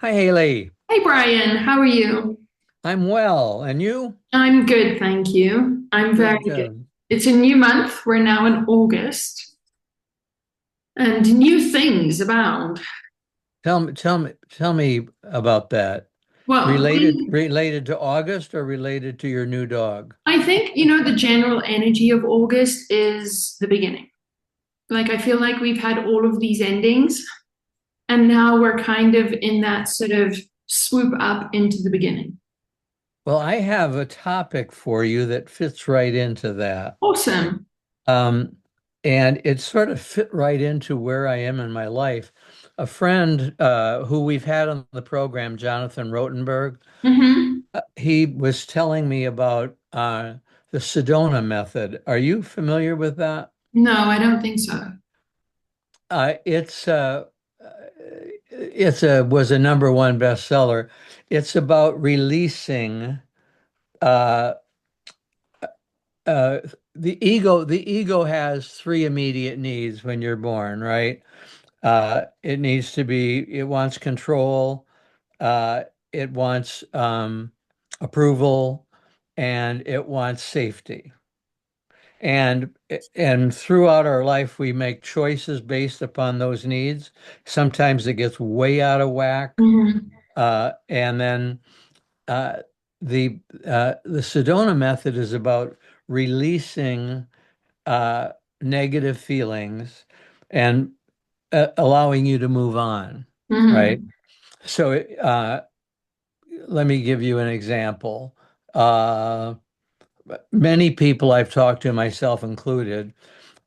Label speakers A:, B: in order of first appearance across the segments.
A: Hi, Hayley.
B: Hey Brian, how are you?
A: I'm well. And you?
B: I'm good, thank you. I'm very
A: Good,
B: good.
A: good.
B: It's a new month. We're now in August, and new things abound.
A: Tell me about that.
B: Well,
A: Related to August or related to your new dog?
B: I think, the general energy of August is the beginning. Like, I feel like we've had all of these endings, and now we're kind of in that sort of swoop up into the beginning.
A: Well, I have a topic for you that fits right into that.
B: Awesome.
A: Um, and it sort of fit right into where I am in my life. A friend who we've had on the program, Jonathan Rotenberg,
B: Mm-hmm.
A: he was telling me about the Sedona Method. Are you familiar with that?
B: No, I don't think so.
A: It's a was a number one bestseller. It's about releasing uh, uh, the ego. The ego has three immediate needs when you're born, right? It wants control, uh, it wants approval, and it wants safety. And and throughout our life, we make choices based upon those needs. Sometimes it gets way out of whack.
B: Mm-hmm.
A: And then uh, the Sedona method is about releasing uh, negative feelings and allowing you to move on, right?
B: Mm-hmm.
A: So let me give you an example. Uh, Many people I've talked to, myself included,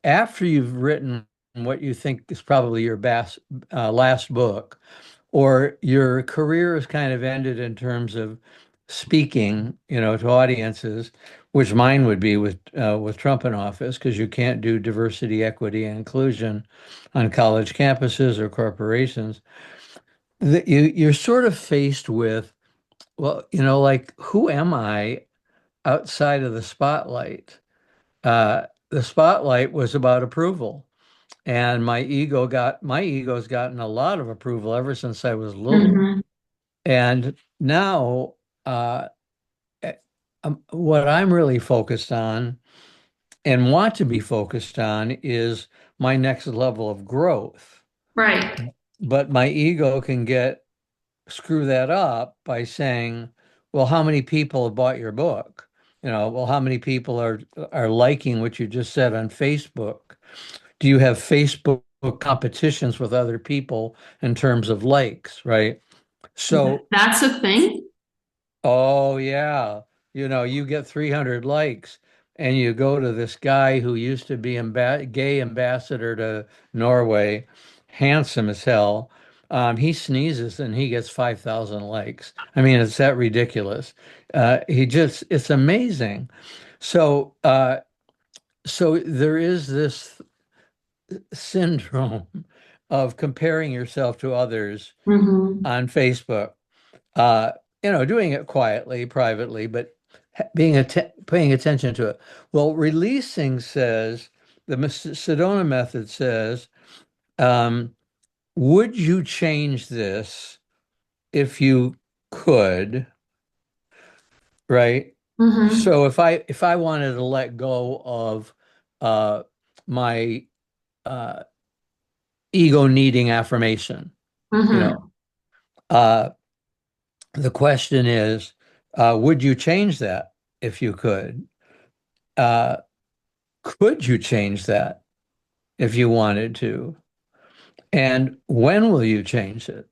A: after you've written what you think is probably your last book, or your career is kind of ended in terms of speaking, to audiences, which mine would be with Trump in office, because you can't do diversity, equity, and inclusion on college campuses or corporations. You're sort of faced with, well, like, who am I outside of the spotlight? The spotlight was about approval. And my ego's gotten a lot of approval ever since I was little.
B: Mm-hmm.
A: And now, uh, what I'm really focused on and want to be focused on is my next level of growth.
B: Right.
A: But my ego can screw that up by saying, well, how many people have bought your book? Well, how many people are liking what you just said on Facebook? Do you have Facebook competitions with other people in terms of likes, right? So,
B: That's a thing.
A: oh yeah, you get 300 likes and you go to this guy who used to be gay ambassador to Norway, handsome as hell. He sneezes and he gets 5,000 likes. I mean, it's that ridiculous. It's amazing. So, so there is this syndrome of comparing yourself to others
B: Mm-hmm.
A: on Facebook. Uh, doing it quietly, privately, but paying attention to it. Well, releasing says Sedona method says, um, would you change this if you could, right?
B: Mm-hmm.
A: So if I wanted to let go of uh, my uh, ego needing affirmation, you know,
B: Mm-hmm.
A: uh, the question is, would you change that if you could? Uh, could you change that if you wanted to? And when will you change it?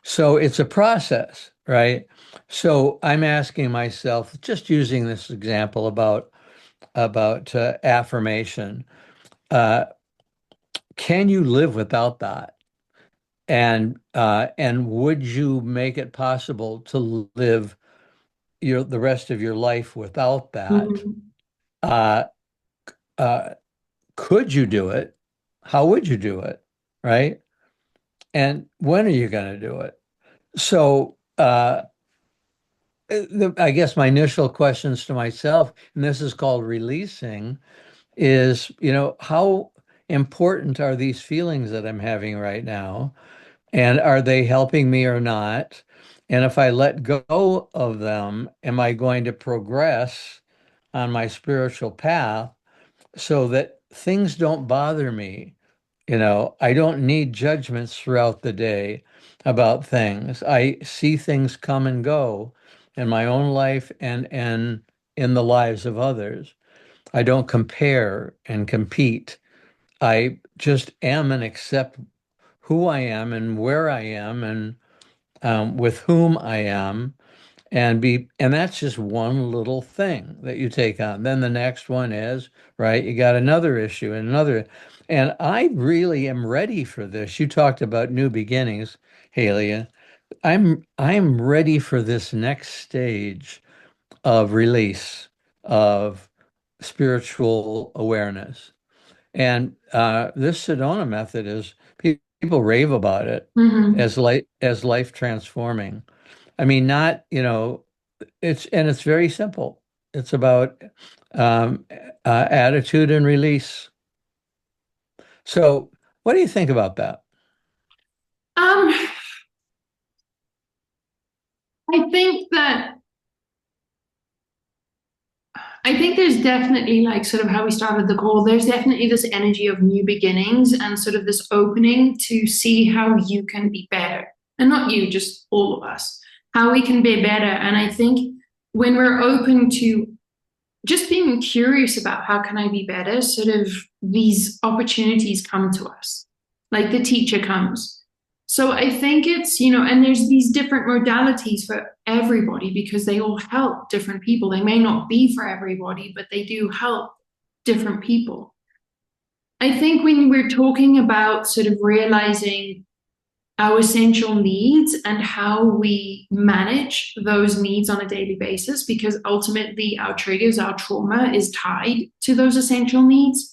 A: So it's a process, right? So I'm asking myself, just using this example about affirmation, uh, can you live without that? And would you make it possible to live the rest of your life without that?
B: Mm-hmm.
A: Uh, uh, could you do it? How would you do it? Right? And when are you going to do it? So, I guess my initial questions to myself, and this is called releasing, is, how important are these feelings that I'm having right now? And are they helping me or not? And if I let go of them, am I going to progress on my spiritual path so that things don't bother me? I don't need judgments throughout the day about things. I see things come and go in my own life and in the lives of others. I don't compare and compete. I just am and accept who I am and where I am and with whom I am, and that's just one little thing that you take on. Then the next one is, right, you got another issue and another, and I really am ready for this. You talked about new beginnings, Haley. I'm ready for this next stage of release of spiritual awareness. And this Sedona method is people rave about it
B: Hmm.
A: as life transforming. I mean, not, it's very simple. It's about attitude and release. So, what do you think about that?
B: Um, I think that I think there's definitely like sort of how we started the call. There's definitely this energy of new beginnings and sort of this opening to see how you can be better. And not you, just all of us, how we can be better. And I think when we're open to just being curious about how can I be better, sort of these opportunities come to us. Like the teacher comes. So I think and there's these different modalities for everybody because they all help different people. They may not be for everybody, but they do help different people. I think when we're talking about sort of realizing our essential needs and how we manage those needs on a daily basis, because ultimately our triggers, our trauma is tied to those essential needs.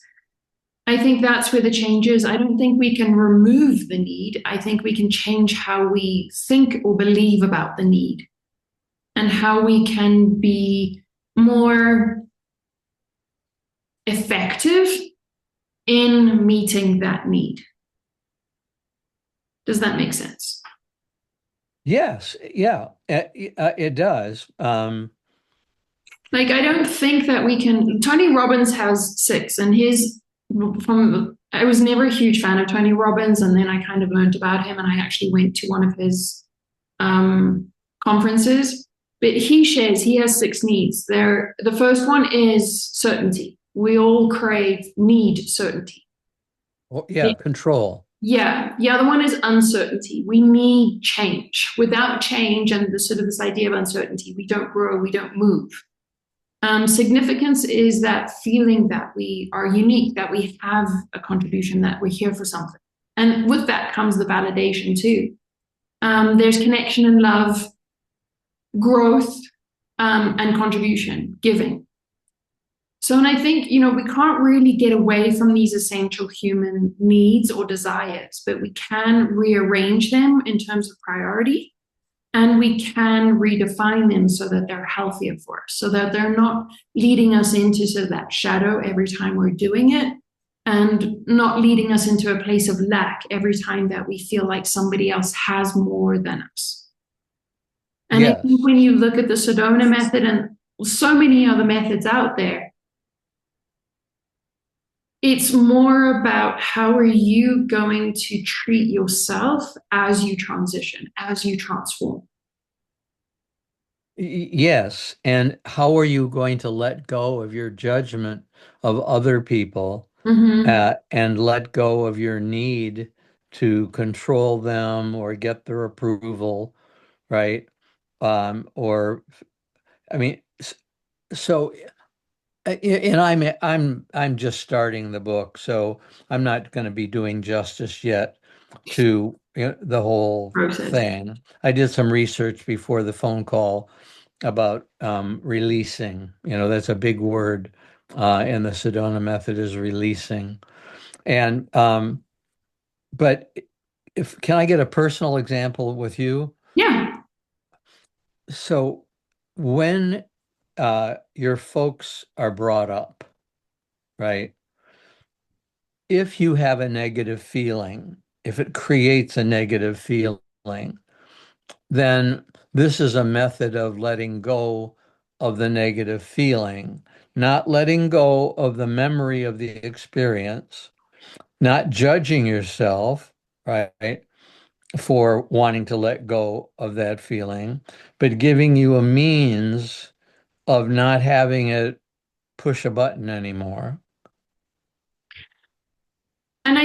B: I think that's where the change is. I don't think we can remove the need. I think we can change how we think or believe about the need and how we can be more effective in meeting that need. Does that make sense?
A: Yes, yeah, it does.
B: Like, I don't think that we can. Tony Robbins has six, and I was never a huge fan of Tony Robbins, and then I kind of learned about him, and I actually went to one of his conferences. But he has six needs. The first one is certainty. We all need certainty.
A: Yeah, control.
B: Yeah, the other one is uncertainty. We need change. Without change and the sort of this idea of uncertainty, we don't grow, we don't move. Significance is that feeling that we are unique, that we have a contribution, that we're here for something. And with that comes the validation too. There's connection and love, growth, and contribution, giving. So, and I think, we can't really get away from these essential human needs or desires, but we can rearrange them in terms of priority and we can redefine them so that they're healthier for us, so that they're not leading us into sort of that shadow every time we're doing it and not leading us into a place of lack every time that we feel like somebody else has more than us. And I think
A: Yes.
B: when you look at the Sedona method and so many other methods out there, it's more about how are you going to treat yourself as you transition, as you transform.
A: Yes. And how are you going to let go of your judgment of other people
B: Mm-hmm.
A: and let go of your need to control them or get their approval, right? Or, I mean, so, and I'm just starting the book, so I'm not going to be doing justice yet to the whole
B: Process.
A: thing. I did some research before the phone call about releasing. That's a big word in the Sedona method is releasing. And but if can I get a personal example with you?
B: Yeah.
A: So when your folks are brought up, right? If you have a negative feeling if it creates a negative feeling, then this is a method of letting go of the negative feeling, not letting go of the memory of the experience, not judging yourself, right, for wanting to let go of that feeling, but giving you a means of not having it push a button anymore.
B: And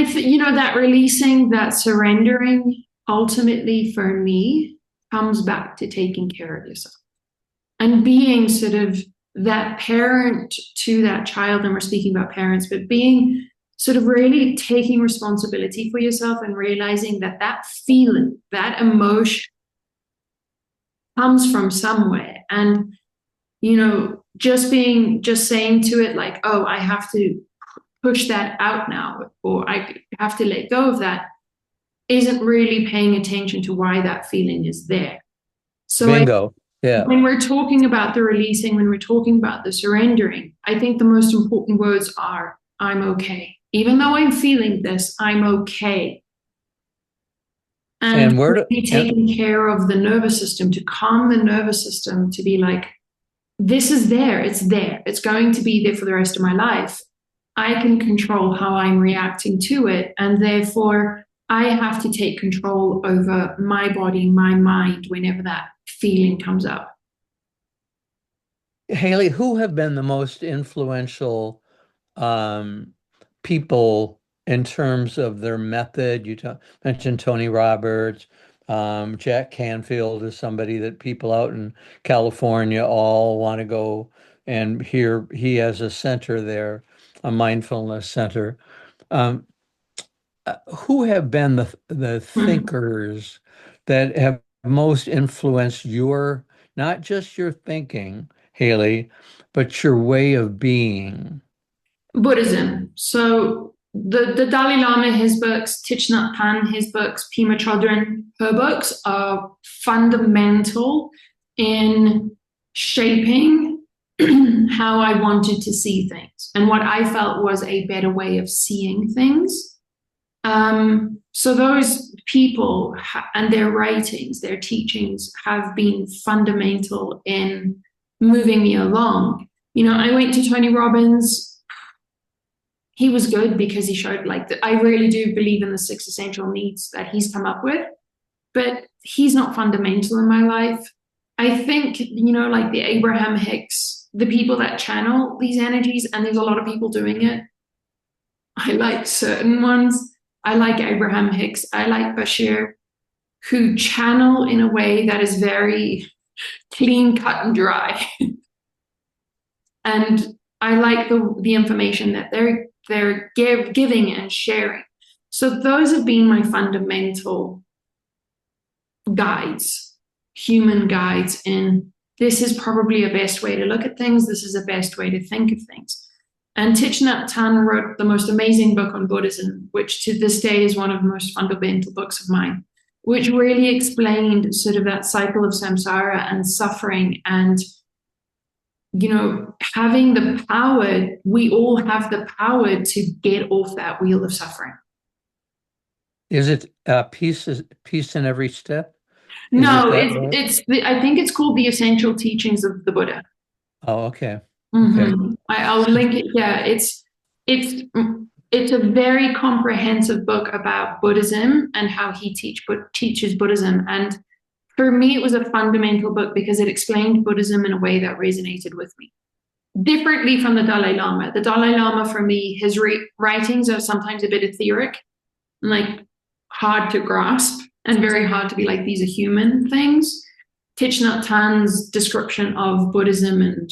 B: that releasing, that surrendering, ultimately for me, comes back to taking care of yourself and being sort of that parent to that child. And we're speaking about parents, but being sort of really taking responsibility for yourself and realizing that that feeling, that emotion comes from somewhere. And, just saying to it, like, oh, I have to push that out now, or I have to let go of that, isn't really paying attention to why that feeling is there. So
A: Bingo. Yeah.
B: when we're talking about the releasing, when we're talking about the surrendering, I think the most important words are, I'm okay. Even though I'm feeling this, I'm okay. And
A: And where do,
B: be
A: and
B: taking care of the nervous system, to calm the nervous system, to be like, this is there, it's there, it's going to be there for the rest of my life. I can control how I'm reacting to it. And therefore, I have to take control over my body, my mind, whenever that feeling comes up.
A: Hayley, who have been the most influential um, people in terms of their method? Mentioned Tony Roberts. Jack Canfield is somebody that people out in California all want to go and hear. He has a center there, a mindfulness center. Um, who have been the
B: Hmm.
A: thinkers that have most influenced your, not just your thinking, Haley, but your way of being?
B: Buddhism. So the Dalai Lama, his books, Thich Nhat Hanh, his books, Pema Chodron, her books are fundamental in shaping how I wanted to see things and what I felt was a better way of seeing things. So those people and their writings, their teachings have been fundamental in moving me along. I went to Tony Robbins. He was good because he showed, like, I really do believe in the 6 essential needs that he's come up with, but he's not fundamental in my life. I think, like the Abraham Hicks, the people that channel these energies, and there's a lot of people doing it. I like certain ones. I like Abraham Hicks. I like Bashir, who channel in a way that is very clean, cut, and dry. And I like the information that they're giving and sharing. So those have been my fundamental guides, human guides in, this is probably a best way to look at things. This is a best way to think of things. And Thich Nhat Hanh wrote the most amazing book on Buddhism, which to this day is one of the most fundamental books of mine, which really explained sort of that cycle of samsara and suffering and, having the power. We all have the power to get off that wheel of suffering.
A: Is it peace in every step? Is it
B: No,
A: that book?
B: I think it's called The Essential Teachings of the Buddha.
A: Oh, okay. Okay.
B: I'll link it. Yeah, it's it's a very comprehensive book about Buddhism and how he teaches Buddhism. And for me, it was a fundamental book because it explained Buddhism in a way that resonated with me. Differently from the Dalai Lama. The Dalai Lama, for me, his writings are sometimes a bit etheric, like hard to grasp and very hard to be like, these are human things. Thich Nhat Hanh's description of Buddhism and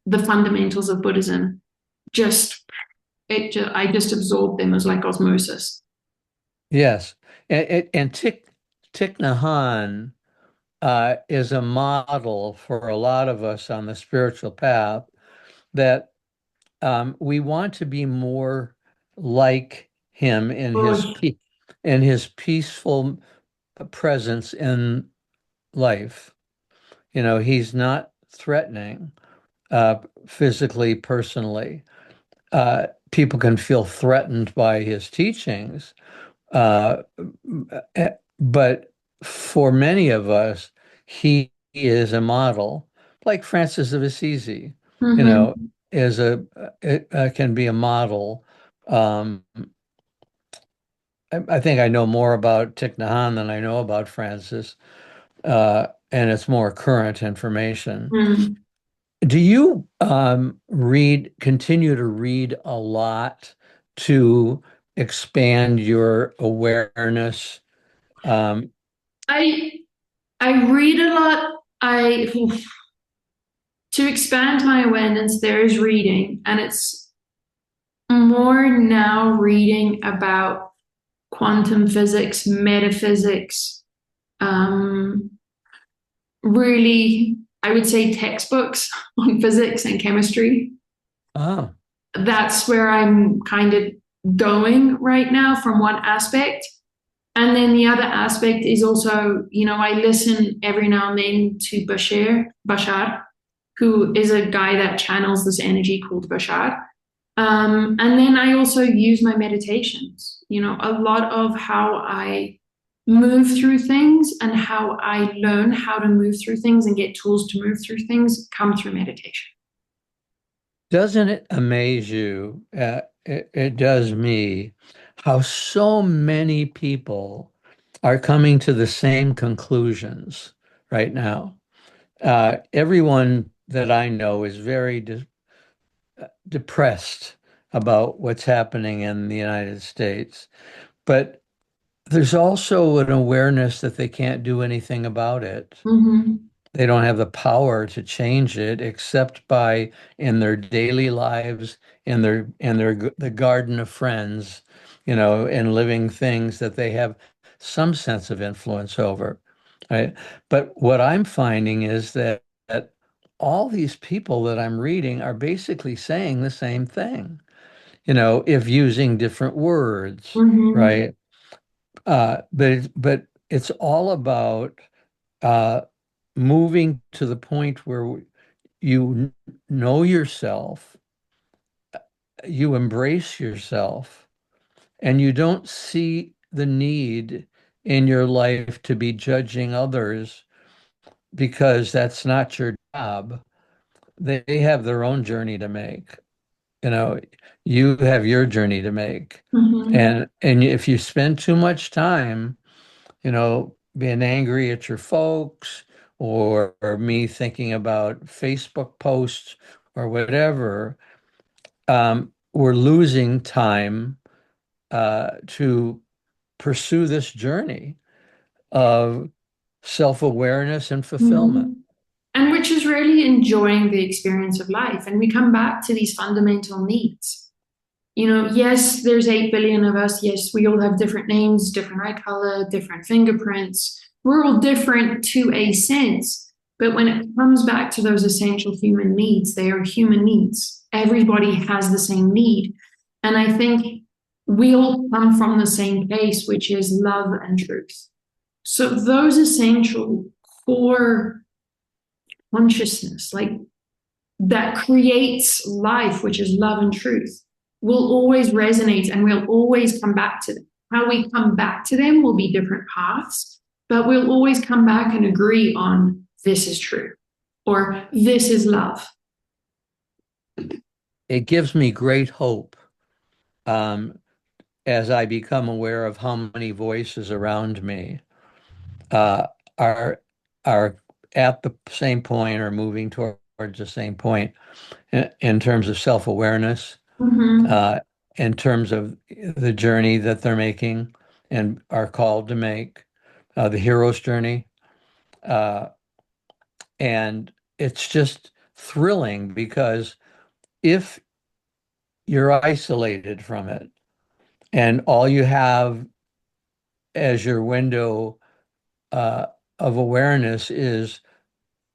B: the fundamentals of Buddhism, I just absorbed them as like osmosis.
A: Yes. And Thich Nhat Hanh is a model for a lot of us on the spiritual path that we want to be more like him
B: Oh,
A: in his peaceful presence in life. He's not threatening uh, physically, personally. People can feel threatened by his teachings, Uh, but for many of us, he is a model, like Francis of Assisi, you know,
B: Mm-hmm.
A: is a can be a model. Um, I think I know more about Thich Nhat Hanh than I know about Francis, and it's more current information.
B: Mm.
A: Do you continue to read a lot to expand your awareness? Um,
B: I I read a lot. I To expand my awareness, there is reading, and it's more now reading about quantum physics, metaphysics, um, really, I would say textbooks on physics and chemistry.
A: oh,
B: That's where I'm kind of going right now from one aspect. And then the other aspect is also, I listen every now and then to Bashar, who is a guy that channels this energy called Bashar. And then I also use my meditations. A lot of how I move through things and how I learn how to move through things and get tools to move through things come through meditation.
A: doesn't it amaze you? It does me how so many people are coming to the same conclusions right now. Everyone that I know is very depressed about what's happening in the United States, but there's also an awareness that they can't do anything about it.
B: Mm-hmm.
A: They don't have the power to change it except by in their daily lives, in the garden of friends, and living things that they have some sense of influence over, right? But what I'm finding is that all these people that I'm reading are basically saying the same thing, if using different words,
B: Mm-hmm.
A: right? But it's all about uh, moving to the point where you know yourself, you embrace yourself, and you don't see the need in your life to be judging others because that's not your job. They have their own journey to make. You know, you have your journey to make.
B: Mm-hmm.
A: And if you spend too much time being angry at your folks or me thinking about Facebook posts or whatever, we're losing time to pursue this journey of self-awareness and fulfillment.
B: Mm-hmm. And which is really enjoying the experience of life. And we come back to these fundamental needs. Yes, there's 8 billion of us. Yes, we all have different names, different eye color, different fingerprints. We're all different to a sense. But when it comes back to those essential human needs, they are human needs. Everybody has the same need. And I think we all come from the same place, which is love and truth. So those essential core consciousness, like that creates life, which is love and truth, will always resonate and we'll always come back to them. How we come back to them will be different paths, but we'll always come back and agree on this is true or this is love.
A: It gives me great hope um, as I become aware of how many voices around me uh, are are at the same point or moving towards the same point in terms of self-awareness,
B: Mm-hmm.
A: uh, in terms of the journey that they're making and are called to make, the hero's journey. Uh, and it's just thrilling because if you're isolated from it and all you have as your window uh, of awareness is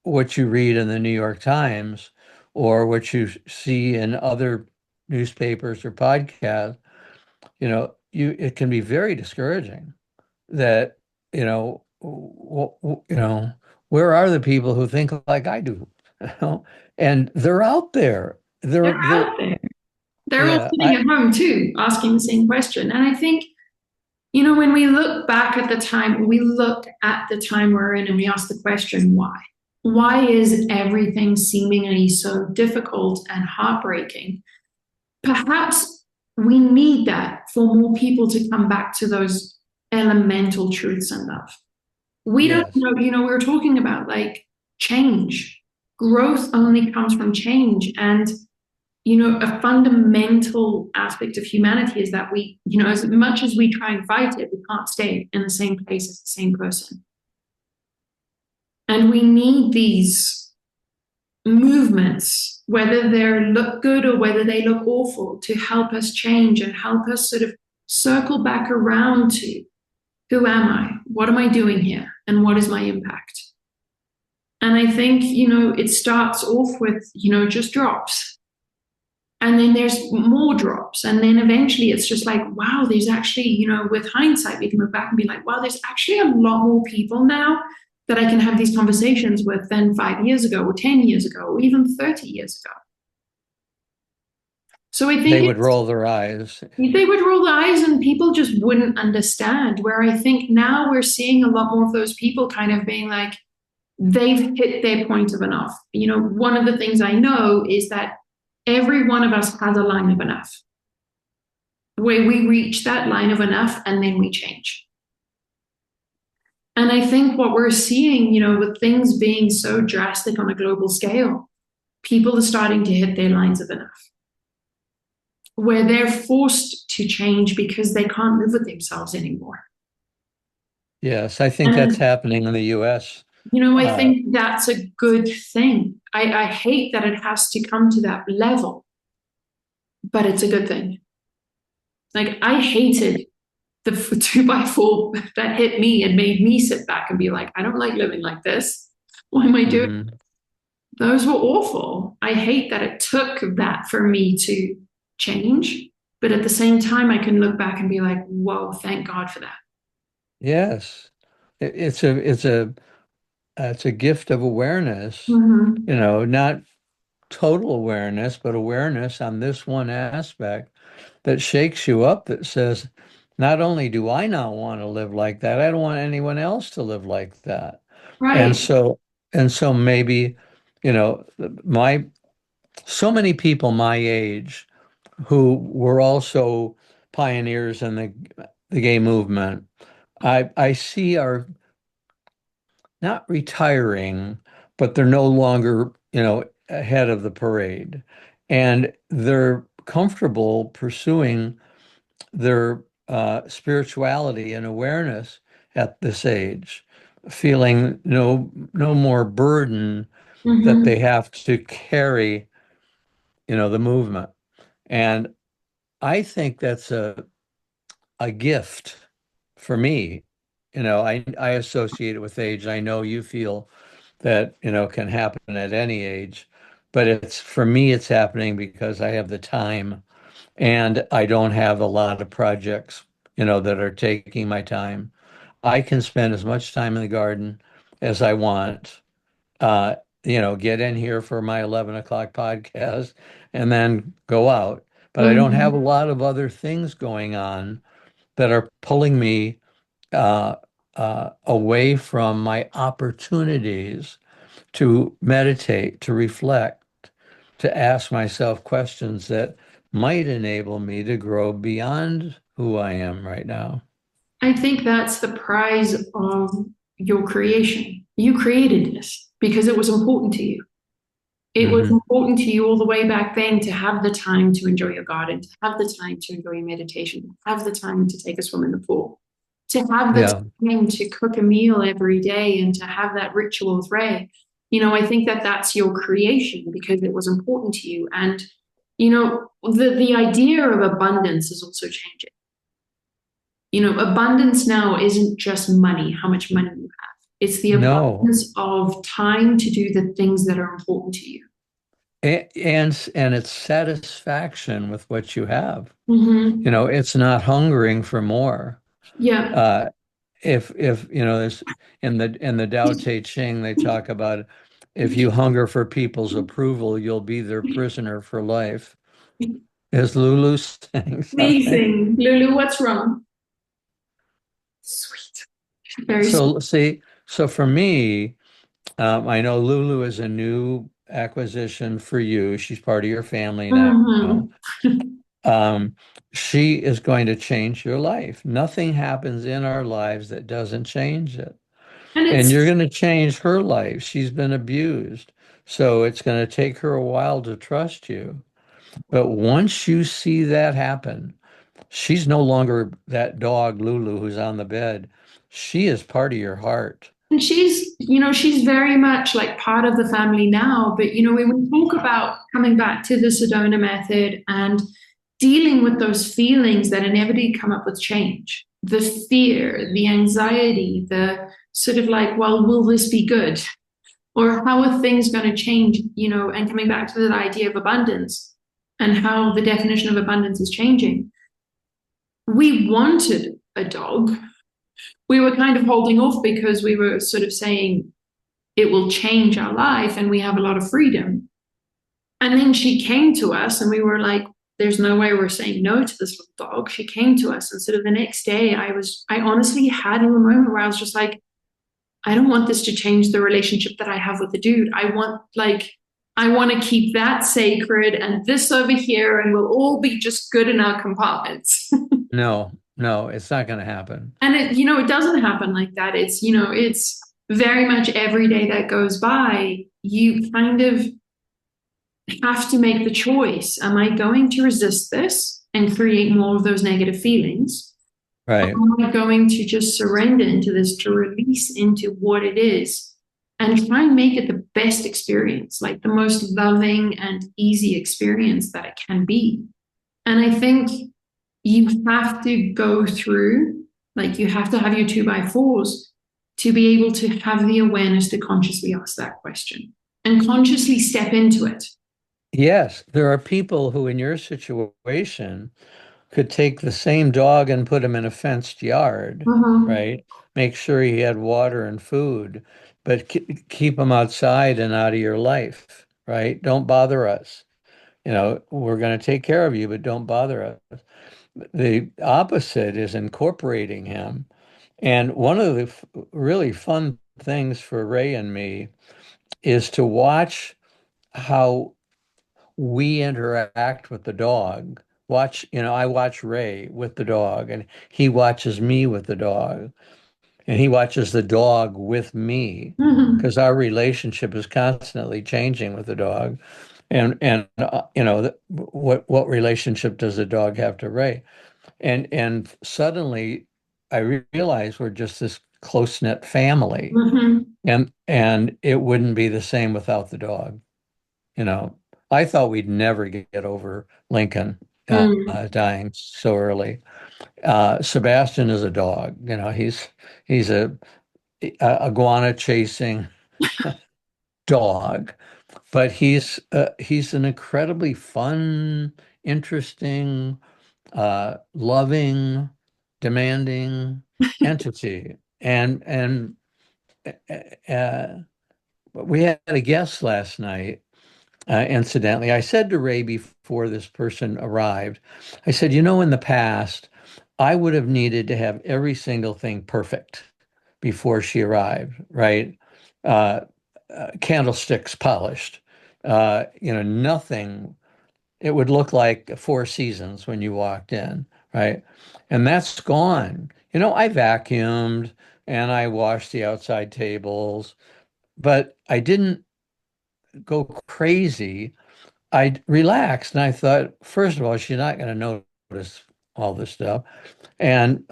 A: what you read in the New York Times or what you see in other newspapers or podcasts, it can be very discouraging that, where are the people who think like I do? You know, and they're out there.
B: They're
A: They're
B: out there. They're all
A: yeah,
B: sitting at home too, asking the same question. And I think When we look back at the time, we look at the time we're in and we ask the question, why? Why is everything seemingly so difficult and heartbreaking? Perhaps we need that for more people to come back to those elemental truths and love. We don't
A: Yes.
B: know, we were talking about like change. Growth only comes from change. And a fundamental aspect of humanity is that as much as we try and fight it, we can't stay in the same place as the same person. And we need these movements, whether they look good or whether they look awful, to help us change and help us sort of circle back around to who am I? What am I doing here? And what is my impact? And I think, it starts off with, just drops. And then there's more drops. And then eventually it's just like, wow, there's actually, with hindsight, we can look back and be like, wow, there's actually a lot more people now that I can have these conversations with than 5 years ago, or 10 years ago, or even 30 years ago. So I
A: They
B: think
A: would roll their eyes.
B: they would roll their eyes and people just wouldn't understand. Where I think now we're seeing a lot more of those people kind of being like, they've hit their point of enough. One of the things I know is that every one of us has a line of enough, where we reach that line of enough and then we change. And I think what we're seeing, with things being so drastic on a global scale, people are starting to hit their lines of enough, where they're forced to change because they can't live with themselves anymore.
A: Yes, I think that's
B: And,
A: happening in the US.
B: I
A: Uh,
B: think that's a good thing. I hate that it has to come to that level, but it's a good thing. Like, I hated the 2x4 that hit me and made me sit back and be like, I don't like living like this. Why am I doing?
A: mhm.
B: Those were awful. I hate that it took that for me to change. But at the same time, I can look back and be like, whoa, thank God for that.
A: Yes. It's a gift of awareness,
B: Mm-hmm.
A: not total awareness, but awareness on this one aspect that shakes you up, that says, not only do I not want to live like that, I don't want anyone else to live like that. And
B: Right.
A: so, and so maybe, my so many people my age who were also pioneers in the gay movement, I see are not retiring, but they're no longer, ahead of the parade. And they're comfortable pursuing their spirituality and awareness at this age, feeling no more burden that they
B: Mm-hmm.
A: have to carry, the movement. And I think that's a gift for me. I associate it with age. I know you feel that, can happen at any age, but it's for me, it's happening because I have the time and I don't have a lot of projects, that are taking my time. I can spend as much time in the garden as I want. Uh, get in here for my 11 o'clock podcast and then go out. But I don't have a
B: Mm-hmm.
A: lot of other things going on that are pulling me uh, away from my opportunities to meditate, to reflect, to ask myself questions that might enable me to grow beyond who I am right now.
B: I think that's the prize of your creation. You created this because it was important to you. It was
A: Hmm.
B: important to you all the way back then to have the time to enjoy your garden, to have the time to enjoy your meditation, to have the time to take a swim in the pool, to have the
A: Yeah.
B: time to cook a meal every day and to have that ritual with Ray. I think that that's your creation because it was important to you. And, the idea of abundance is also changing. Abundance now isn't just money, how much money you have. It's the
A: No.
B: abundance of time to do the things that are important to you.
A: And it's satisfaction with what you have.
B: Mm-hmm.
A: It's not hungering for more.
B: Yeah.
A: Uh, if there's in the Tao Te Ching, they talk about if you hunger for people's approval, you'll be their prisoner for life. Is Lulu saying something?
B: Amazing. Lulu, what's wrong? Sweet. Very sweet.
A: So see, so for me, I know Lulu is a new acquisition for you. She's part of your family now.
B: Hmm.
A: Um, she is going to change your life. Nothing happens in our lives that doesn't change it.
B: And
A: And you're
B: it's,
A: going to change her life. She's been abused. So it's going to take her a while to trust you. But once you see that happen, she's no longer that dog, Lulu, who's on the bed. She is part of your heart.
B: and she's very much like part of the family now. But, when we talk about coming back to the Sedona method and dealing with those feelings that inevitably come up with change, the fear, the anxiety, the sort of like, well, will this be good? Or how are things going to change, and coming back to the idea of abundance and how the definition of abundance is changing. We wanted a dog. We were kind of holding off because we were sort of saying it will change our life and we have a lot of freedom. And then she came to us and we were like, there's no way we're saying no to this little dog. She came to us and sort of the next day I honestly had a moment where I was just like, I don't want this to change the relationship that I have with the dude. I want to keep that sacred and this over here, and we'll all be just good in our compartments.
A: No, no, it's not going to happen.
B: And it doesn't happen like that. It's very much every day that goes by, you kind of have to make the choice. Am I going to resist this and create more of those negative feelings?
A: Right.
B: Am I going to just surrender into this to release into what it is and try and make it the best experience, like the most loving and easy experience that it can be? And I think you have to go through, like, you have to have your 2x4s to be able to have the awareness to consciously ask that question and consciously step into it.
A: Yes, there are people who, in your situation, could take the same dog and put him in a fenced yard,
B: Uh-huh.
A: right? Make sure he had water and food, but keep him outside and out of your life, right? Don't bother us. We're going to take care of you, but don't bother us. The opposite is incorporating him. And one of the really fun things for Ray and me is to watch how we interact with the dog. I watch Ray with the dog, and he watches me with the dog, and he watches the dog with me,
B: Mhm.
A: because our relationship is constantly changing with the dog. What relationship does the dog have to Ray? And suddenly I realize we're just this close-knit family,
B: Mhm.
A: and it wouldn't be the same without the dog. You know, I thought we'd never get over Lincoln
B: Mm.
A: dying so early. Sebastian is a dog. He's a iguana chasing dog, but he's an incredibly fun, interesting, loving, demanding entity. And uh, we had a guest last night. Incidentally, I said to Ray before this person arrived, I said, in the past, I would have needed to have every single thing perfect before she arrived, right? Uh, Candlesticks polished, nothing. It would look like Four Seasons when you walked in, right? And that's gone. I vacuumed and I washed the outside tables, but I didn't go crazy. I relaxed and I thought, first of all, she's not going to notice all this stuff. And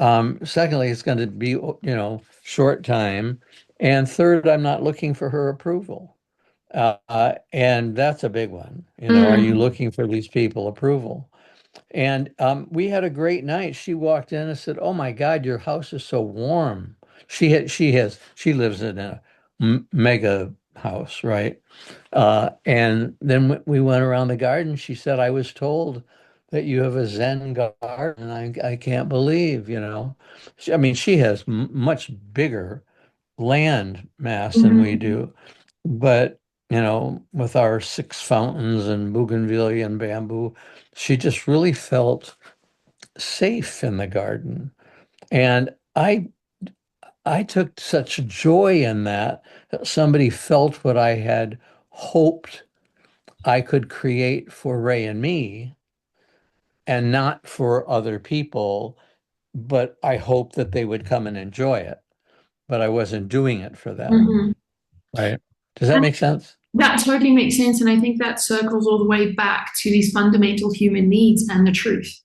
A: secondly, it's going to be, short time. And third, I'm not looking for her approval. And that's a big one. Are you
B: Mm.
A: looking for these people approval? And we had a great night. She walked in and said, "Oh my God, your house is so warm." She lives in a mega house, right? And then we went around the garden. She said, "I was told that you have a Zen garden. I can't believe, I mean, she has much bigger land mass than we
B: Mhm.
A: do, but with our six fountains and bougainvillea and bamboo, she just really felt safe in the garden. And I I took such joy in that, that somebody felt what I had hoped I could create for Ray and me and not for other people, but I hoped that they would come and enjoy it, but I wasn't doing it for them.
B: Mhm.
A: Right. Does that
B: And
A: make sense?
B: that totally makes sense. And I think that circles all the way back to these fundamental human needs and the truth.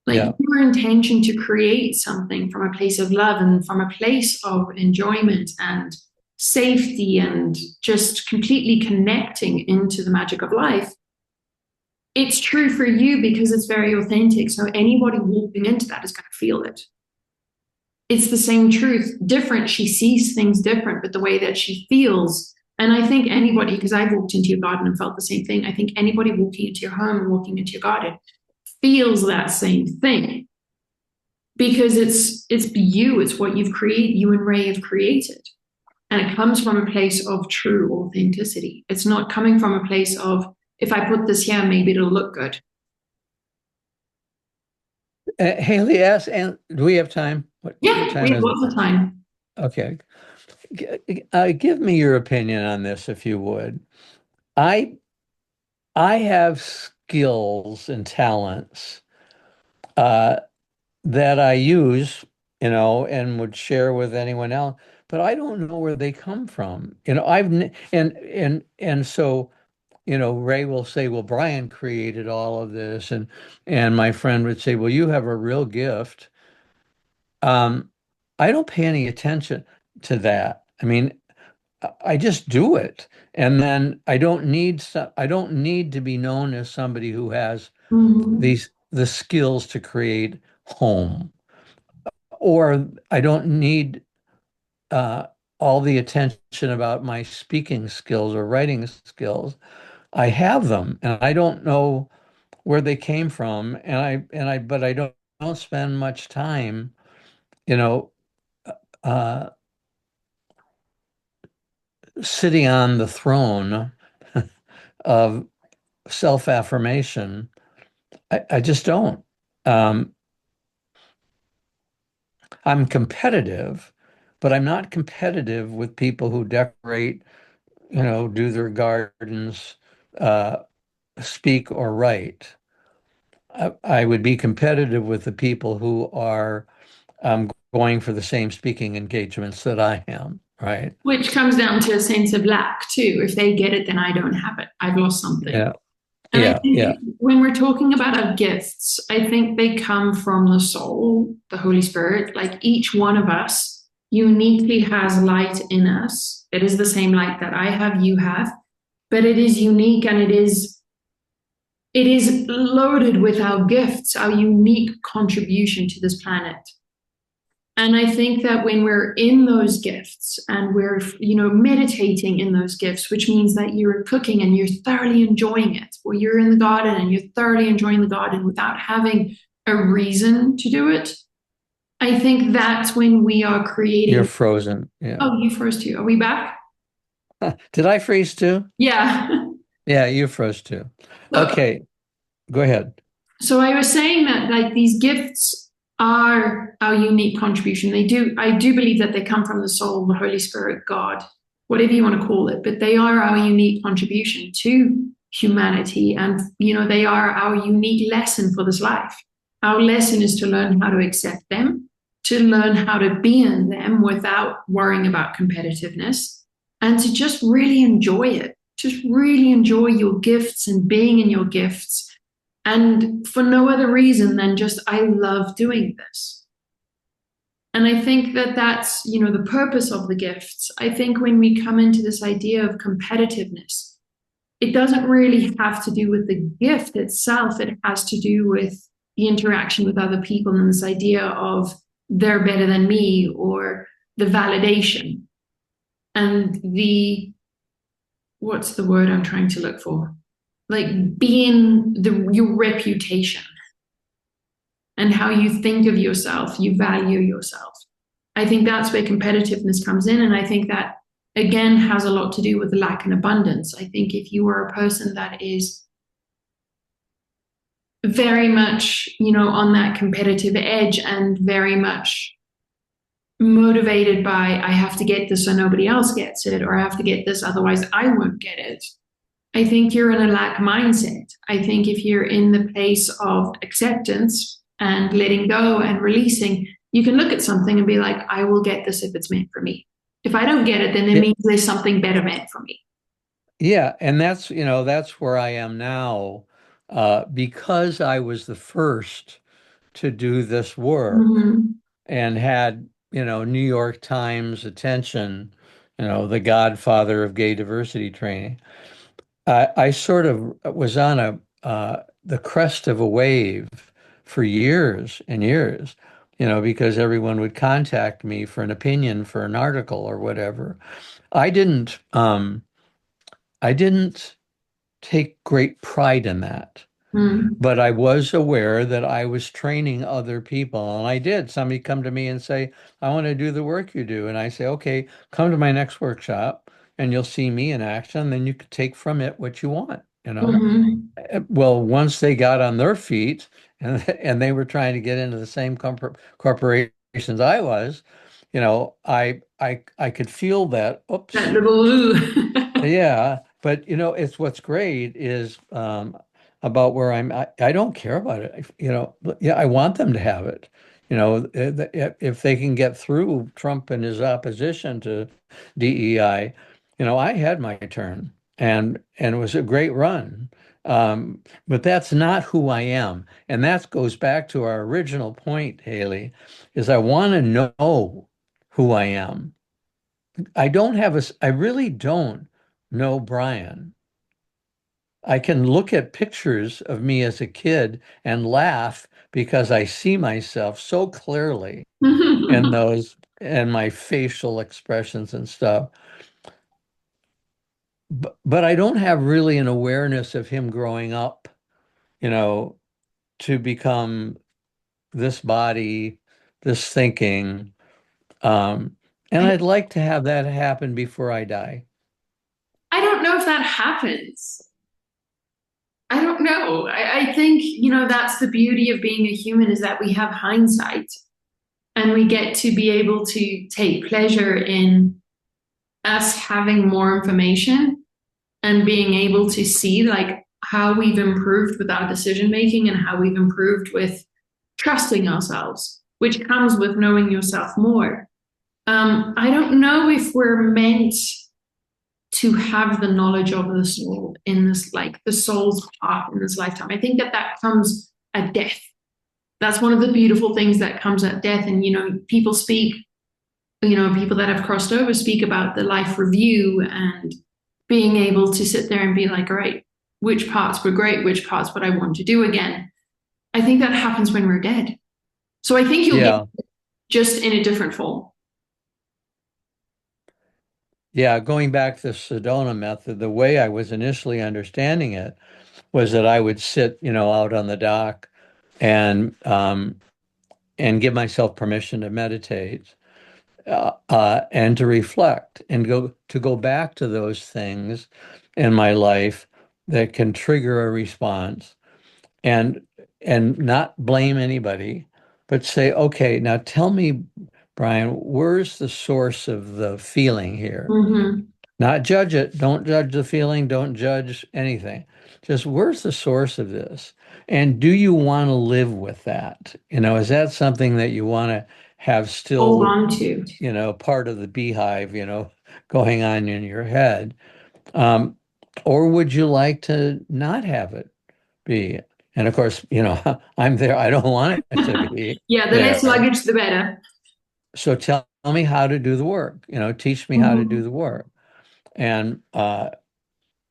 B: Like
A: Yeah.
B: your intention to create something from a place of love and from a place of enjoyment and safety and just completely connecting into the magic of life. It's true for you because it's very authentic. So anybody walking into that is going to feel it. It's the same truth, different. She sees things different, but the way that she feels. And I think anybody, because I've walked into your garden and felt the same thing, I think anybody walking into your home and walking into your garden feels that same thing because it's you, it's what you've created, you and Ray have created. And it comes from a place of true authenticity. It's not coming from a place of, if I put this here, maybe it'll look good.
A: Haley asked, and do we have time? What
B: Yeah, we
A: time
B: have
A: is it?
B: lots of time.
A: Okay. Give me your opinion on this, if you would. I I have skills and talents uh, that I use, and would share with anyone else, but I don't know where they come from. And so, Ray will say, "Well, Brian created all of this," and my friend would say, "Well, you have a real gift." Um, I don't pay any attention to that. I mean, I just do it. And then I don't need to be known as somebody who has
B: Mhm.
A: the skills to create home, or I don't need uh, all the attention about my speaking skills or writing skills. I have them, and I don't know where they came from, but I don't spend much time, you know, uh, sitting on the throne of self-affirmation. I just don't. Um, I'm competitive, but I'm not competitive with people who decorate, do their gardens, uh, speak or write. I would be competitive with the people who are going for the same speaking engagements that I am, right?
B: Which comes down to a sense of lack too. If they get it, then I don't have it. I've lost something.
A: Yeah,
B: And I
A: yeah,
B: think
A: yeah.
B: when we're talking about our gifts, I think they come from the soul, the Holy Spirit. Like each one of us uniquely has light in us. It is the same light that I have, you have, but it is unique and it is loaded with our gifts, our unique contribution to this planet. And I think that when we're in those gifts and we're, meditating in those gifts, which means that you're cooking and you're thoroughly enjoying it, or you're in the garden and you're thoroughly enjoying the garden without having a reason to do it, I think that's when we are
A: You're
B: creating.
A: frozen. Yeah.
B: Oh, you froze too. Are we back?
A: Did I freeze too?
B: Yeah.
A: Yeah, you froze too.
B: So,
A: Okay, go ahead.
B: so I was saying that like these gifts are our unique contribution. I do believe that they come from the soul, the Holy Spirit, God, whatever you want to call it, but they are our unique contribution to humanity. And, they are our unique lesson for this life. Our lesson is to learn how to accept them, to learn how to be in them without worrying about competitiveness, and to just really enjoy it. Just really enjoy your gifts and being in your gifts and for no other reason than just, I love doing this. And I think that that's, the purpose of the gifts. I think when we come into this idea of competitiveness, it doesn't really have to do with the gift itself. It has to do with the interaction with other people and this idea of they're better than me or the validation and what's the word I'm trying to look for? Like being your reputation and how you think of yourself, you value yourself. I think that's where competitiveness comes in. And I think that, again, has a lot to do with the lack and abundance. I think if you are a person that is very much, on that competitive edge and very much motivated by I have to get this so nobody else gets it, or I have to get this otherwise I won't get it. I think you're in a lack mindset. I think if you're in the place of acceptance and letting go and releasing, you can look at something and be like, I will get this if it's meant for me. If I don't get it, then it
A: Yeah,
B: means there's something better meant for me.
A: yeah, and that's where I am now, because I was the first to do this work
B: Mm-hmm.
A: and had, New York Times attention, the godfather of gay diversity training. I sort of was on the crest of a wave for years and years, because everyone would contact me for an opinion for an article or whatever. I didn't, um, I didn't take great pride in that.
B: Mm-hmm.
A: But I was aware that I was training other people, and I did. Somebody come to me and say, I want to do the work you do. And I say, okay, come to my next workshop and you'll see me in action. Then you can take from it what you want.
B: Mm-hmm.
A: Well, once they got on their feet and they were trying to get into the same corporations I was, I could feel that,
B: That
A: oops.
B: little ooh.
A: Yeah, but it's what's great is about where I don't care about it. But yeah, I want them to have it. If they can get through Trump and his opposition to DEI, I had my turn and it was a great run. But that's not who I am. And that goes back to our original point, Haley, is I want to know who I am. I really don't know Brian. I can look at pictures of me as a kid and laugh because I see myself so clearly in those and my facial expressions and stuff. But I don't have really an awareness of him growing up, you know, to become this body, this thinking. And
B: I,
A: I'd like to have that happen before I die.
B: I don't know if that happens. I don't know. I think, that's the beauty of being a human is that we have hindsight and we get to be able to take pleasure in us having more information and being able to see like how we've improved with our decision making and how we've improved with trusting ourselves, which comes with knowing yourself more. I don't know if we're meant to have the knowledge of the soul in this, like the soul's path in this lifetime. I think that that comes at death. That's one of the beautiful things that comes at death. And, people speak, people that have crossed over speak about the life review and being able to sit there and be like, all right, which parts were great, which parts would I want to do again? I think that happens when we're dead. So I think you'll get
A: Yeah.
B: it just in a different form.
A: Yeah, going back to the Sedona method, the way I was initially understanding it was that I would sit, out on the dock and give myself permission to meditate and to reflect and go back to those things in my life that can trigger a response and and not blame anybody, but say, okay, now tell me, Brian, where's the source of the feeling here?
B: Mm-hmm.
A: Not judge it. Don't judge the feeling. Don't judge anything. Just where's the source of this? And do you want to live with that? Is that something that you want to have
B: Hold
A: still,
B: on to.
A: part of the beehive, going on in your head? Um, or would you like to not have it be? And of course, I'm there. I don't want it to be
B: Yeah, the less
A: there.
B: luggage, the better.
A: So tell me how to do the work. Teach me how to do
B: Mm-hmm.
A: the work. And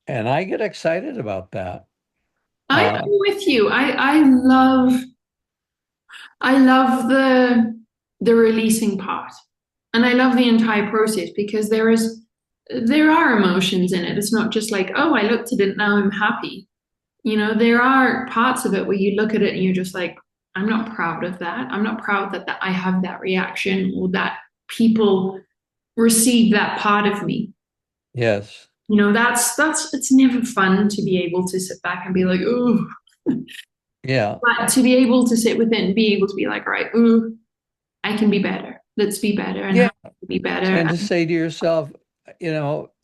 A: I get excited about that.
B: I'm
A: Uh,
B: with you. I love the releasing part. And I love the entire process because there are emotions in it. It's not just like, oh, I looked at it, now I'm happy. There are parts of it where you look at it and you're just like, I'm not proud of that. I'm not proud that I have that reaction or that people receive that part of me.
A: yes.
B: That's it's never fun to be able to sit back and be like, ooh,
A: Yeah.
B: but to be able to sit with it and be able to be like, all right, ooh, I can be better. let's be better and how
A: Yeah.
B: to be better.
A: And to say to yourself,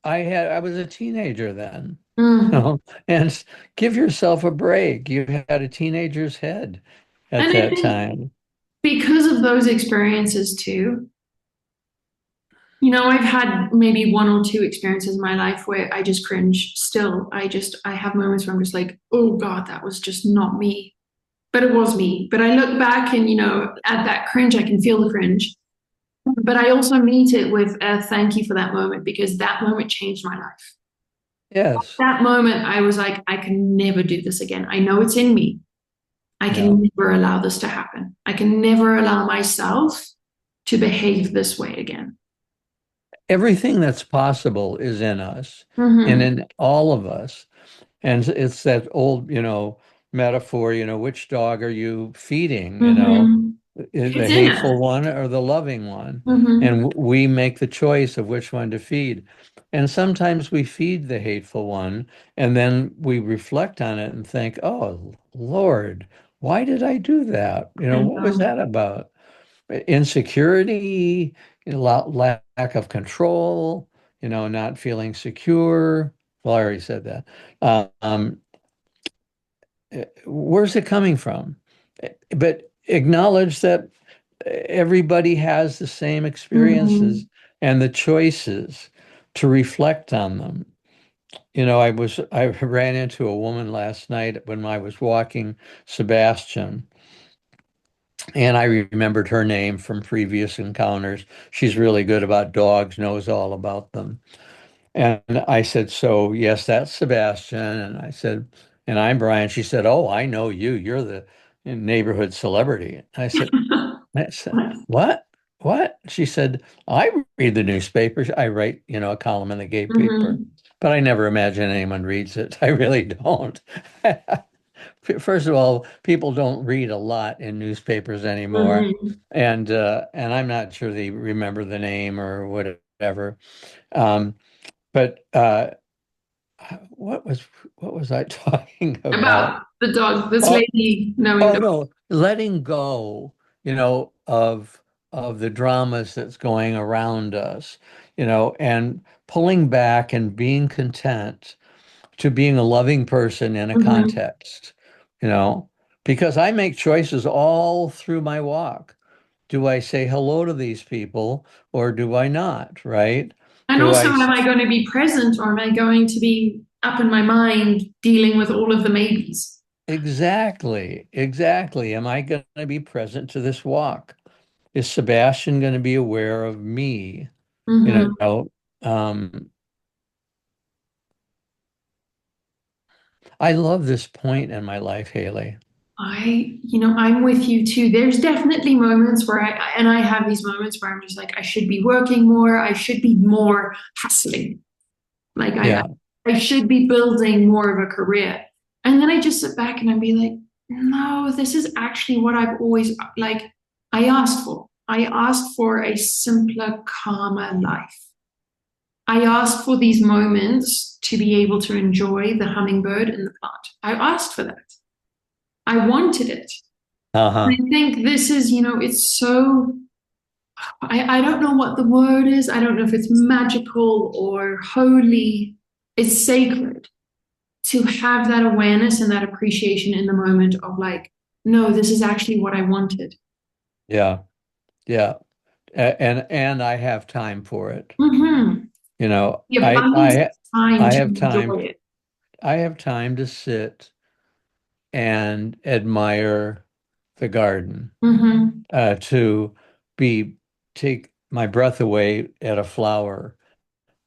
A: I was a teenager then, you
B: Mm.
A: know, and give yourself a break. You had a teenager's head at
B: And I
A: that
B: think
A: time.
B: because of those experiences too, I've had maybe one or two experiences in my life where I just cringe still. I have moments where I'm just like, oh God, that was just not me. But it was me. But I look back and, at that cringe, I can feel the cringe. But I also meet it with a thank you for that moment because that moment changed my life.
A: Yes.
B: That moment, I was like, I can never do this again. I know it's in me. I
A: Yeah.
B: can never allow this to happen. I can never allow myself to behave this way again.
A: Everything that's possible is in us and
B: Mm-hmm.
A: in all of us. And it's that old, metaphor, which dog are you feeding,
B: Mm-hmm.
A: the
B: It's in us.
A: hateful one or the loving one?
B: Mm-hmm.
A: And we make the choice of which one to feed. And sometimes we feed the hateful one, and then we reflect on it and think, oh, Lord, why did I do that?
B: I
A: What was
B: know.
A: that about? Insecurity, lack of control, not feeling secure. Well, I already said that. Um, where's it coming from? But acknowledge that everybody has the same
B: Mm-hmm.
A: experiences and the choices to reflect on them. I ran into a woman last night when I was walking Sebastian, and I remembered her name from previous encounters. She's really good about dogs, knows all about them. And I said, so yes, that's Sebastian. And I said, and I'm Brian. She said, oh, I know you. You're the neighborhood celebrity. I said, what? What? She said, I read the newspapers. I write, a column in the gay paper,
B: Mm-hmm.
A: but I never imagine anyone reads it. I really don't. First of all, people don't read a lot in newspapers anymore,
B: Mm-hmm.
A: and I'm not sure they remember the name or whatever. Um, but what was I talking about?
B: About the dog, this
A: Oh,
B: lady knowing
A: oh
B: dog.
A: no, letting go, of the dramas that's going around us, and pulling back and being content to being a loving person in a
B: Mm-hmm.
A: context, you know, because I make choices all through my walk. Do I say hello to these people or do I not, right?
B: And
A: Do
B: also,
A: I
B: am I going to be present or am I going to be up in my mind dealing with all of the maybes?
A: exactly, exactly. Am I going to be present to this walk? Is Sebastian going to be aware of me? You
B: Mm-hmm.
A: know, um, I love this point in my life, Haley.
B: I'm with you too. There's definitely moments where and I have these moments where I'm just like, I should be working more. I should be more hustling. Like
A: Yeah.
B: I should be building more of a career. And then I just sit back and I'd be like, no, this is actually what I've always like I asked for. I asked for a simpler, calmer life. I asked for these moments to be able to enjoy the hummingbird and the plant. I asked for that. I wanted it. I
A: Uh-huh.
B: think this is, it's so, I don't know what the word is. I don't know if it's magical or holy. It's sacred to have that awareness and that appreciation in the moment of like, no, this is actually what I wanted.
A: Yeah. Yeah. And I have time for it.
B: Mm-hmm.
A: You know,
B: The
A: I
B: abundance of
A: I
B: time
A: I
B: to
A: have time.
B: enjoy it.
A: I have time to sit and admire the garden,
B: Mm-hmm.
A: to be take my breath away at a flower,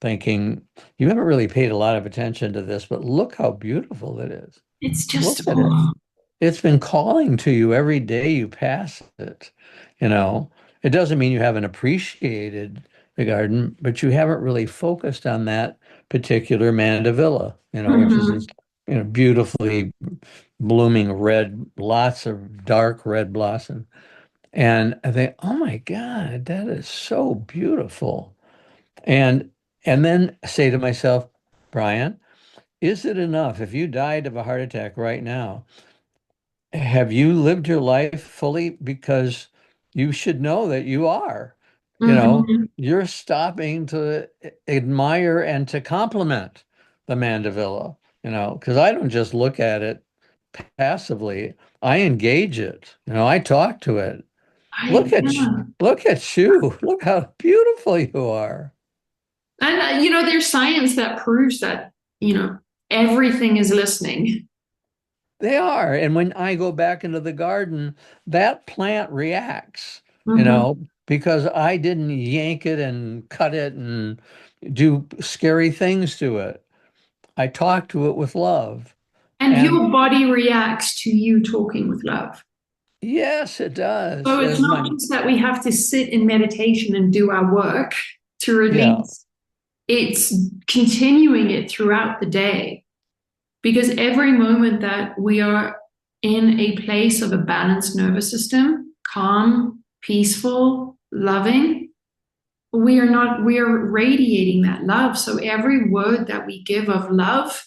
A: thinking, you haven't really paid a lot of attention to this, but look how beautiful it is.
B: It's just,
A: Look at it.
B: oh,
A: It's been calling to you every day you pass it. You know, it doesn't mean you haven't appreciated the garden, but you haven't really focused on that particular mandevilla, which is this,
B: mm-hmm.
A: beautifully blooming red, lots of dark red blossom. And I think, oh my God, that is so beautiful. And and then say to myself, Brian, is it enough if you died of a heart attack right now? Have you lived your life fully? Because you should know that you are.
B: Hmm.
A: You're stopping to admire and to compliment the mandevilla, because I don't just look at it passively. I engage it. I talk to it.
B: Yeah.
A: Look at you. Look how beautiful you are.
B: And, there's science that proves that, everything is listening.
A: They are. And when I go back into the garden, that plant reacts,
B: Hmm.
A: because I didn't yank it and cut it and do scary things to it. I talk to it with love.
B: And
A: And
B: your body reacts to you talking with love.
A: yes, it does.
B: So it's
A: As
B: not
A: my,
B: just that we have to sit in meditation and do our work to
A: yeah.
B: release, it's continuing it throughout the day. Because every moment that we are in a place of a balanced nervous system, calm, peaceful, loving, we are radiating that love. So every word that we give of love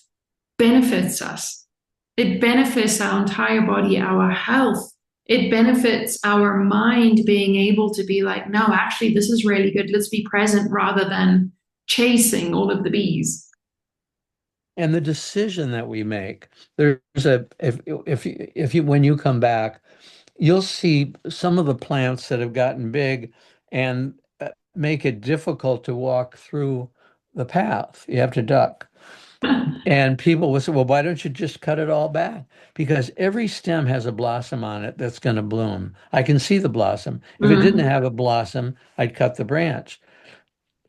B: benefits us. It benefits our entire body, our health. It benefits our mind being able to be like, no, actually, this is really good. Let's be present rather than chasing all of the bees.
A: And the decision that we make, there's a, if you, when you come back, you'll see some of the plants that have gotten big and make it difficult to walk through the path. You have to duck. And people will say, well, why don't you just cut it all back? Because every stem has a blossom on it that's going to bloom. I can see the blossom. If it didn't
B: Mm,
A: have a blossom, I'd cut the branch.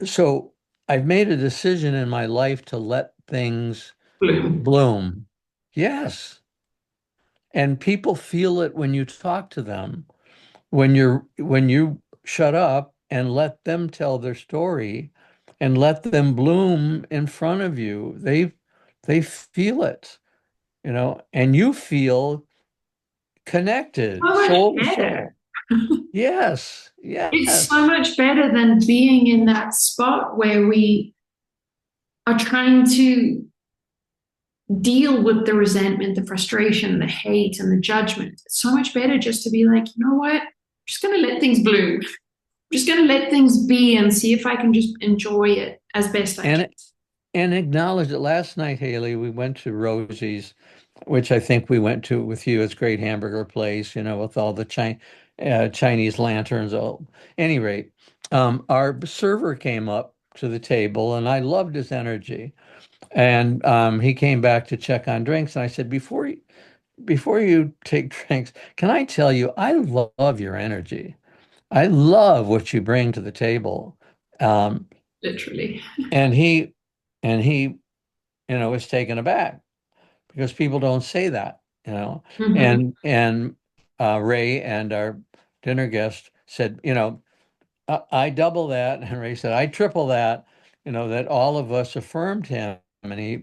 A: So I've made a decision in my life to let things
B: bloom.
A: bloom. Yes. And people feel it when you talk to them. When you shut up and let them tell their story and let them bloom in front of you, they feel it, and you feel connected,
B: So much
A: soul to
B: better.
A: soul. Yes,
B: It's so
A: yes.
B: much better than being in that spot where we are trying to deal with the resentment, the frustration, the hate, and the judgment. It's so much better just to be like, you know what? I'm just going to let things bloom. I'm just going to let things be and see if I can just enjoy it as best I can.
A: And and acknowledge that last night, Haley, we went to Rosie's, which I think we went to with you. It's a great hamburger place, with all the Chinese lanterns. Oh, any rate, our server came up to the table, and I loved his energy. And he came back to check on drinks, and I said, before you take drinks, can I tell you, I love your energy. I love what you bring to the table. Um,
B: Literally.
A: and he and he was taken aback because people don't say that.
B: Mm-hmm.
A: And Ray and our dinner guest said, I double that, and Ray said, I triple that, that all of us affirmed him, and he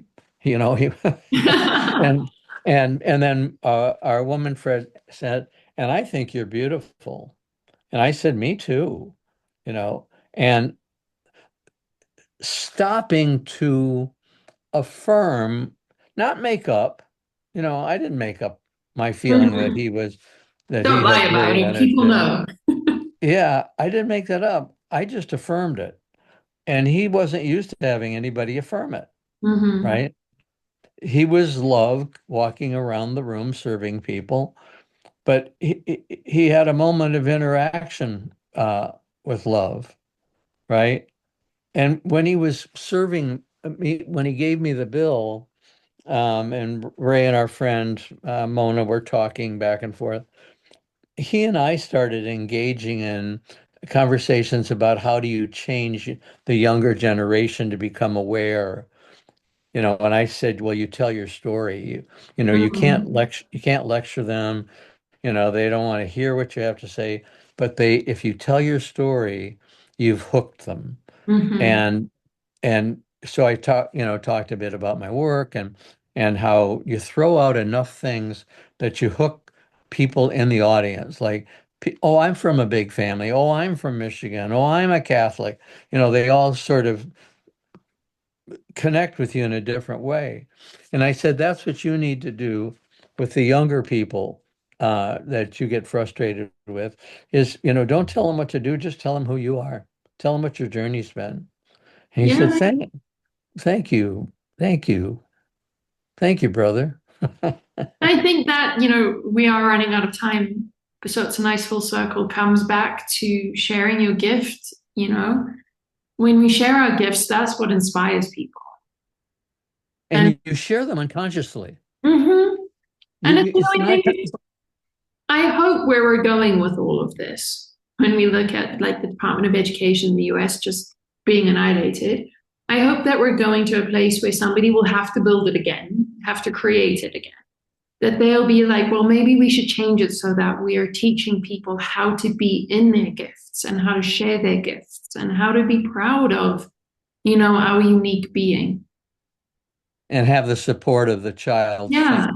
A: and and then our woman Fred said, and I think you're beautiful, and I said, me too, and stopping to affirm, not make up. I didn't make up my feeling that
B: Mm-hmm. Don't
A: he
B: lie
A: had
B: about
A: great
B: it. People
A: energy.
B: know.
A: Yeah, I didn't make that up. I just affirmed it. And he wasn't used to having anybody affirm it,
B: Mm-hmm.
A: right? He was loved walking around the room serving people, but he had a moment of interaction with love, right? And when he was serving me, when he gave me the bill, and Ray and our friend Mona were talking back and forth. He and I started engaging in conversations about how do you change the younger generation to become aware. And I said, well, you tell your story. You
B: Mm-hmm.
A: can't lecture them. They don't want to hear what you have to say, but if you tell your story, you've hooked them.
B: Mm-hmm.
A: And and so I talked a bit about my work and how you throw out enough things that you hook people in the audience. Like, oh, I'm from a big family. Oh, I'm from Michigan. Oh, I'm a Catholic. They all sort of connect with you in a different way. And I said, that's what you need to do with the younger people. that you get frustrated with is, don't tell them what to do, just tell them who you are. Tell them what your journey's been. And he said,
B: Yeah.
A: thank you, thank you, thank you, brother.
B: I think that, we are running out of time. So it's a nice full circle, comes back to sharing your gift. When we share our gifts, that's what inspires people.
A: And
B: And
A: you share them unconsciously.
B: mhm. And
A: It's
B: I
A: not,
B: think I hope where we're going with all of this, when we look at like the Department of Education in the US just being annihilated, I hope that we're going to a place where somebody will have to build it again, have to create it again. That they'll be like, well, maybe we should change it so that we are teaching people how to be in their gifts and how to share their gifts and how to be proud of, our unique being.
A: and have the support of the child's
B: Yeah,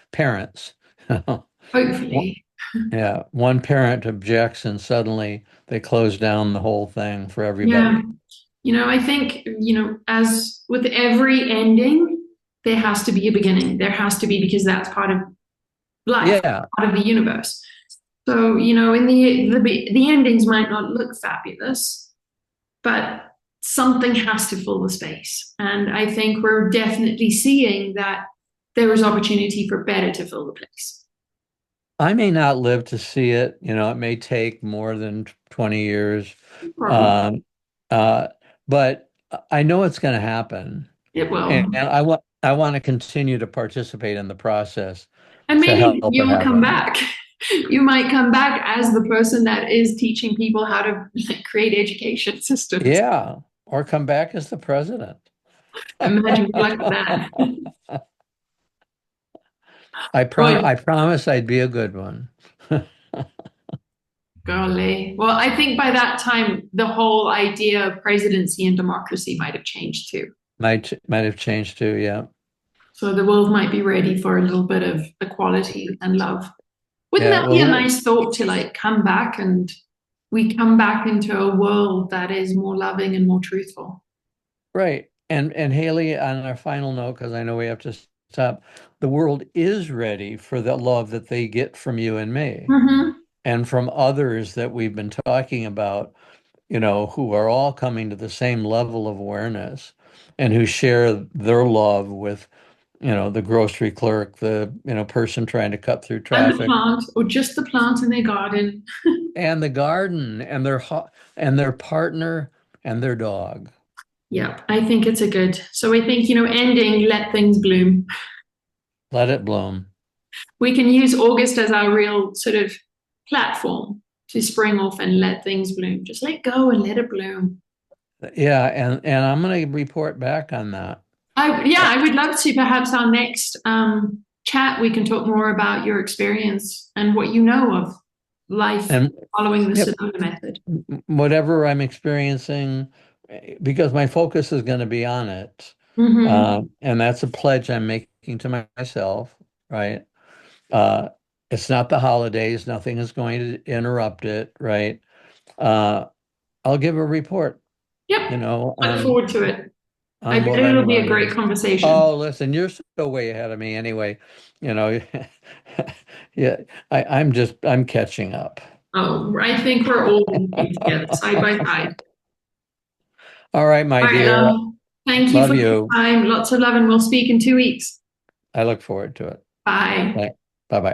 A: parents. One-
B: hopefully.
A: Yeah, one parent objects and suddenly they close down the whole thing for
B: Yeah.
A: everybody.
B: I think, as with every ending, there has to be a beginning. There has to be, because that's part of life,
A: Yeah,
B: part of the universe. So, in the endings might not look fabulous, but something has to fill the space. And I think we're definitely seeing that there is opportunity for better to fill the place.
A: I may not live to see it. It may take more than 20 years.
B: Probably.
A: Um, uh, but I know it's going to happen.
B: It
A: And
B: will.
A: I want to continue to participate in the process
B: And
A: to
B: maybe
A: help it
B: you'll come
A: happen.
B: back. You might come back as the person that is teaching people how to create education systems.
A: Yeah, or come back as the president.
B: Imagine good luck with that. Boy,
A: I promise I'd be a good one.
B: golly. Well, I think by that time, the whole idea of presidency and democracy might have changed too.
A: Might have changed too, yeah.
B: So the world might be ready for a little bit of equality and love. Wouldn't
A: Yeah,
B: that be a
A: well,
B: nice thought to like come back and we come back into a world that is more loving and more truthful?
A: right. And Haley, on our final note, because I know we have to stop, the world is ready for the love that they get from you and me
B: Mm-hmm.
A: and from others that we've been talking about, who are all coming to the same level of awareness and who share their love with, the grocery clerk, the, person trying to cut through
B: And the
A: traffic,
B: plant, or just the plant in their garden.
A: and the garden and their partner and their dog.
B: Yep, I think it's a good. So I think, ending, let things bloom.
A: Let it bloom.
B: We can use August as our real sort of platform to spring off and let things bloom. Just let go and let it bloom.
A: Yeah, and I'm going to report back on that.
B: Yeah, I would love to. Perhaps our next chat, we can talk more about your experience and what you know of life
A: And
B: following the
A: yep,
B: Sedona Method.
A: whatever I'm experiencing, because my focus is going to be on it.
B: Mm-hmm.
A: And that's a pledge I'm making to myself, right? Uh, it's not the holidays. Nothing is going to interrupt it, right? Uh, I'll give a report,
B: Yep. Look
A: on
B: forward to it. I bet
A: what I'm
B: it'll be a great
A: learning.
B: conversation.
A: Oh, listen, you're so way ahead of me anyway. You know, yeah, I'm catching up.
B: Oh, I think we're all working together, side by side.
A: All right, my
B: All right,
A: dear.
B: thank you
A: Love
B: for your
A: you.
B: time. Lots of love, and we'll speak in 2 weeks.
A: I look forward to it.
B: Bye.
A: Bye bye.